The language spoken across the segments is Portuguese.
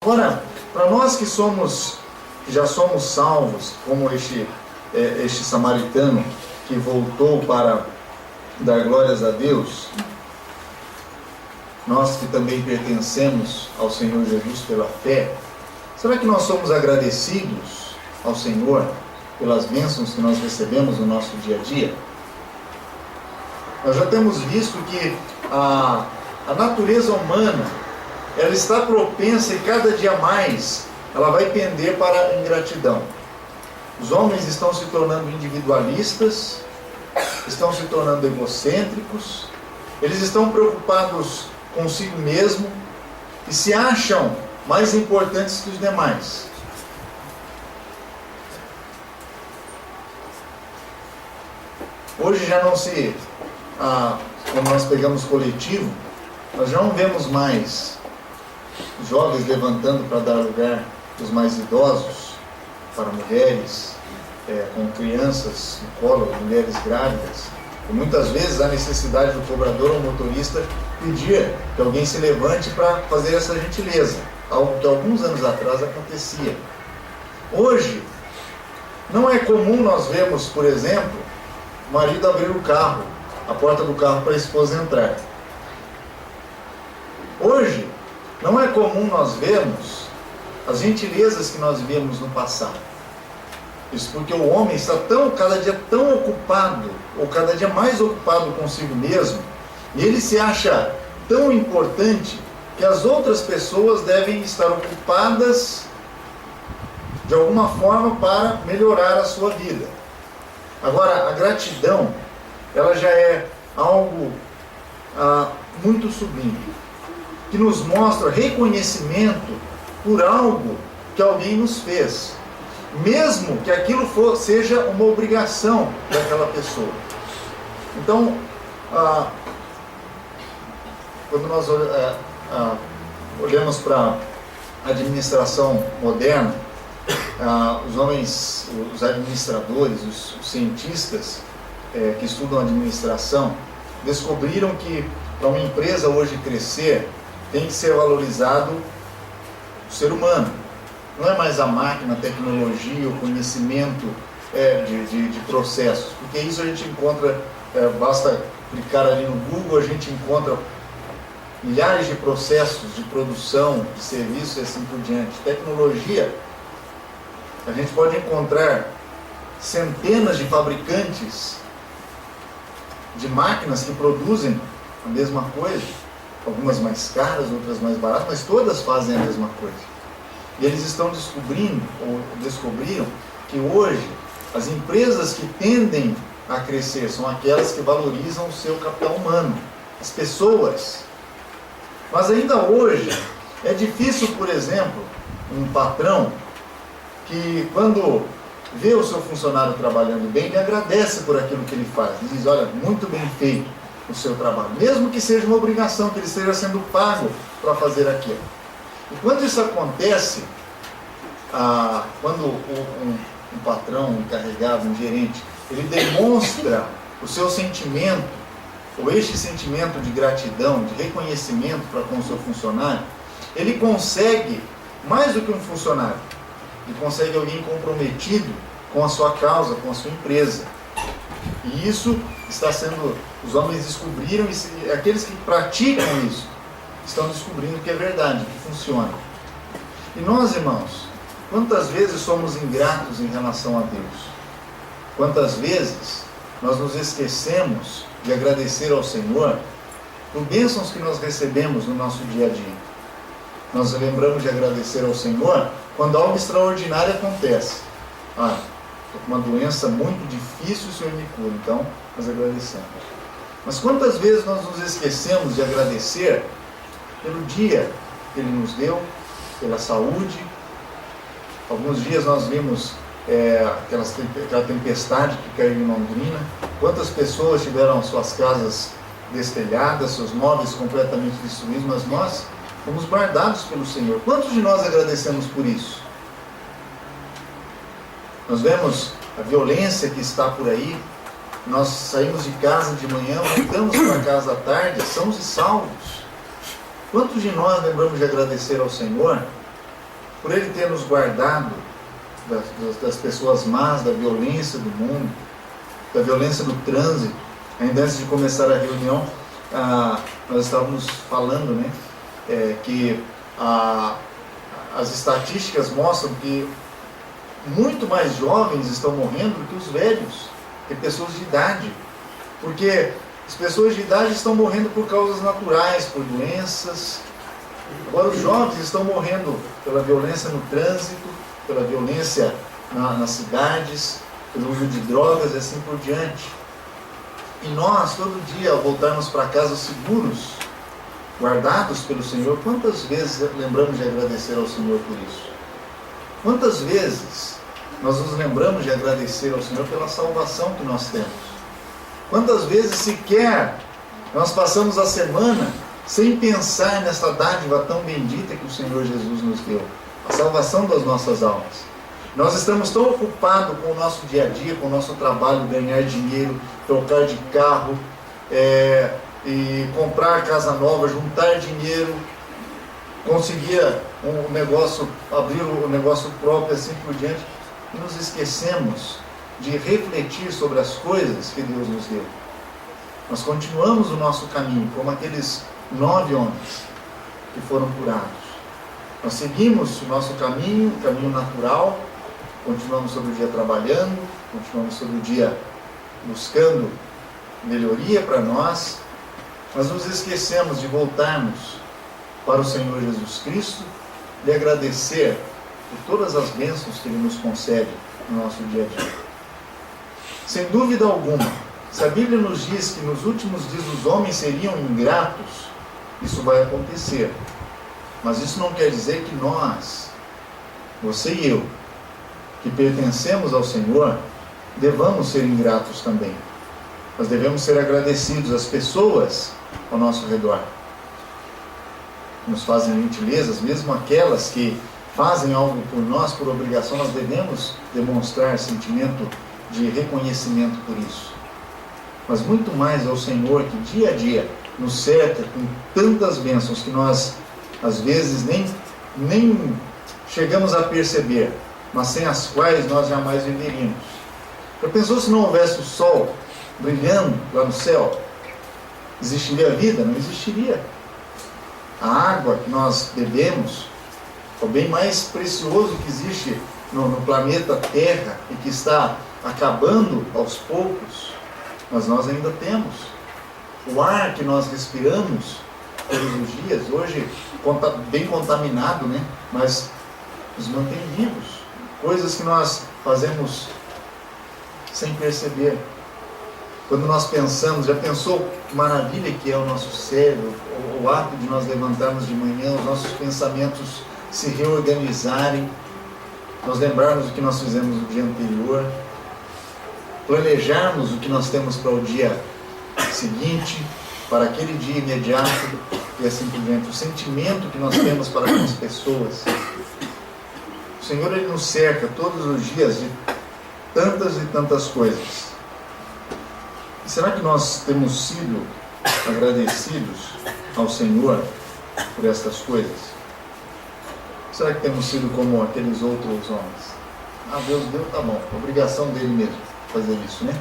Ora, para nós que já somos salvos, como este samaritano que voltou para dar glórias a Deus, nós que também pertencemos ao Senhor Jesus pela fé, será que nós somos agradecidos ao Senhor pelas bênçãos que nós recebemos no nosso dia a dia? Nós já temos visto que a natureza humana, ela está propensa e cada dia mais ela vai pender para a ingratidão. Os homens estão se tornando individualistas, estão se tornando egocêntricos, eles estão preocupados consigo mesmo e se acham mais importantes que os demais. Hoje já não se, quando nós pegamos coletivo, nós já não vemos mais jovens levantando para dar lugar aos mais idosos, para mulheres com crianças no colo, mulheres grávidas. E muitas vezes a necessidade do cobrador ou motorista pedir que alguém se levante para fazer essa gentileza, algo que alguns anos atrás acontecia. Hoje, não é comum nós vermos, por exemplo, o marido abrir o carro, a porta do carro para a esposa entrar. Hoje, não é comum nós vermos as gentilezas que nós víamos no passado. Isso porque o homem está cada dia tão ocupado, ou cada dia mais ocupado consigo mesmo, e ele se acha tão importante que as outras pessoas devem estar ocupadas de alguma forma para melhorar a sua vida. Agora, a gratidão, ela já é algo muito sublime, que nos mostra reconhecimento por algo que alguém nos fez, mesmo que aquilo seja uma obrigação daquela pessoa. Então, quando nós olhamos para a administração moderna, os homens, os administradores, os cientistas que estudam administração, descobriram que para uma empresa hoje crescer, tem que ser valorizado o ser humano. Não é mais a máquina, a tecnologia, o conhecimento de processos, porque isso a gente encontra, basta clicar ali no Google, a gente encontra milhares de processos de produção, de serviços e assim por diante. Tecnologia, a gente pode encontrar centenas de fabricantes de máquinas que produzem a mesma coisa, algumas mais caras, outras mais baratas, mas todas fazem a mesma coisa. E eles estão descobrindo, ou descobriram, que hoje as empresas que tendem a crescer são aquelas que valorizam o seu capital humano, as pessoas. Mas ainda hoje é difícil, por exemplo, um patrão que quando vê o seu funcionário trabalhando bem, ele agradece por aquilo que ele faz. Ele diz, olha, muito bem feito o seu trabalho, mesmo que seja uma obrigação, que ele esteja sendo pago para fazer aquilo. E quando isso acontece, quando um patrão, um encarregado, um gerente, ele demonstra o seu sentimento, ou este sentimento de gratidão, de reconhecimento para com o seu funcionário, ele consegue mais do que um funcionário, ele consegue alguém comprometido com a sua causa, com a sua empresa. E isso está sendo, os homens descobriram, e aqueles que praticam isso, estão descobrindo que é verdade, que funciona. E nós, irmãos, quantas vezes somos ingratos em relação a Deus? Quantas vezes nós nos esquecemos de agradecer ao Senhor por bênçãos que nós recebemos no nosso dia a dia? Nós lembramos de agradecer ao Senhor quando algo extraordinário acontece. Estou com uma doença muito difícil, o Senhor me cura, então nós agradecemos. Mas quantas vezes nós nos esquecemos de agradecer pelo dia que Ele nos deu, pela saúde? Alguns dias nós vimos aquela tempestade que caiu em Londrina. Quantas pessoas tiveram suas casas destelhadas, seus móveis completamente destruídos, mas nós fomos guardados pelo Senhor. Quantos de nós agradecemos por isso? Nós vemos a violência que está por aí. Nós saímos de casa de manhã, voltamos para casa à tarde, sãos e salvos. Quantos de nós lembramos de agradecer ao Senhor por Ele ter nos guardado das pessoas más, da violência do mundo, da violência do trânsito. Ainda antes de começar a reunião, nós estávamos falando, né, que as estatísticas mostram que muito mais jovens estão morrendo do que os velhos, que pessoas de idade, porque as pessoas de idade estão morrendo por causas naturais, por doenças. Agora os jovens estão morrendo pela violência no trânsito, pela violência nas cidades, pelo uso de drogas e assim por diante. E nós, todo dia, ao voltarmos para casa seguros, guardados pelo Senhor, quantas vezes lembramos de agradecer ao Senhor por isso? Quantas vezes nós nos lembramos de agradecer ao Senhor pela salvação que nós temos? Quantas vezes sequer nós passamos a semana sem pensar nessa dádiva tão bendita que o Senhor Jesus nos deu, a salvação das nossas almas? Nós estamos tão ocupados com o nosso dia a dia, com o nosso trabalho, ganhar dinheiro, trocar de carro, e comprar casa nova, juntar dinheiro, conseguir um negócio, abrir um negócio próprio, assim por diante, e nos esquecemos de refletir sobre as coisas que Deus nos deu. Nós continuamos o nosso caminho, como aqueles 9 homens que foram curados. Nós seguimos o nosso caminho, o caminho natural, continuamos todo o dia trabalhando, continuamos todo o dia buscando melhoria para nós, mas nos esquecemos de voltarmos para o Senhor Jesus Cristo e agradecer por todas as bênçãos que Ele nos concede no nosso dia a dia. Sem dúvida alguma, se a Bíblia nos diz que nos últimos dias os homens seriam ingratos, isso vai acontecer. Mas isso não quer dizer que nós, você e eu, que pertencemos ao Senhor, devamos ser ingratos também. Nós devemos ser agradecidos às pessoas ao nosso redor, que nos fazem gentilezas, mesmo aquelas que fazem algo por nós, por obrigação. Nós devemos demonstrar sentimento de reconhecimento por isso. Mas muito mais ao Senhor, que dia a dia nos cerca com tantas bênçãos que nós, às vezes, nem chegamos a perceber, mas sem as quais nós jamais viveríamos. Já pensou se não houvesse o sol brilhando lá no céu? Existiria vida? Não existiria. A água que nós bebemos, o bem mais precioso que existe no planeta Terra e que está acabando aos poucos, mas nós ainda temos. O ar que nós respiramos todos os dias, hoje bem contaminado, né? Mas nos mantém vivos. Coisas que nós fazemos sem perceber. Quando nós pensamos, já pensou que maravilha que é o nosso cérebro, o ato de nós levantarmos de manhã, os nossos pensamentos se reorganizarem, nós lembrarmos do que nós fizemos no dia anterior, planejarmos o que nós temos para o dia seguinte, para aquele dia imediato e assim por diante, o sentimento que nós temos para com as pessoas. O Senhor, Ele nos cerca todos os dias de tantas e tantas coisas. E será que nós temos sido agradecidos ao Senhor por estas coisas? Será que temos sido como aqueles outros homens? Deus deu, tá bom, obrigação dele mesmo fazer isso, né?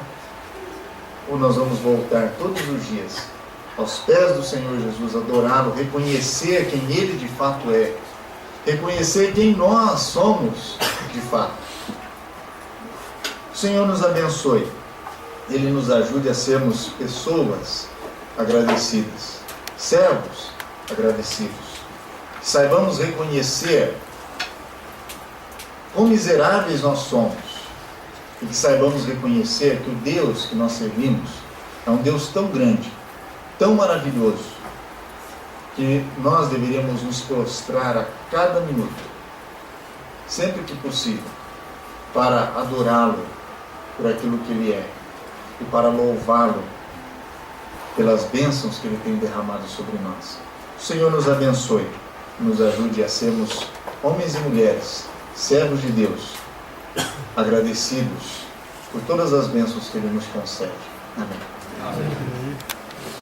Ou nós vamos voltar todos os dias aos pés do Senhor Jesus, adorá-lo, reconhecer quem Ele de fato é, reconhecer quem nós somos de fato. O Senhor nos abençoe, Ele nos ajude a sermos pessoas agradecidas, servos agradecidos. Saibamos reconhecer quão miseráveis nós somos e que saibamos reconhecer que o Deus que nós servimos é um Deus tão grande, tão maravilhoso, que nós deveríamos nos prostrar a cada minuto, sempre que possível, para adorá-lo por aquilo que Ele é e para louvá-lo pelas bênçãos que Ele tem derramado sobre nós. O Senhor nos abençoe, nos ajude a sermos homens e mulheres, servos de Deus, agradecidos por todas as bênçãos que Ele nos concede. Amém. Amém.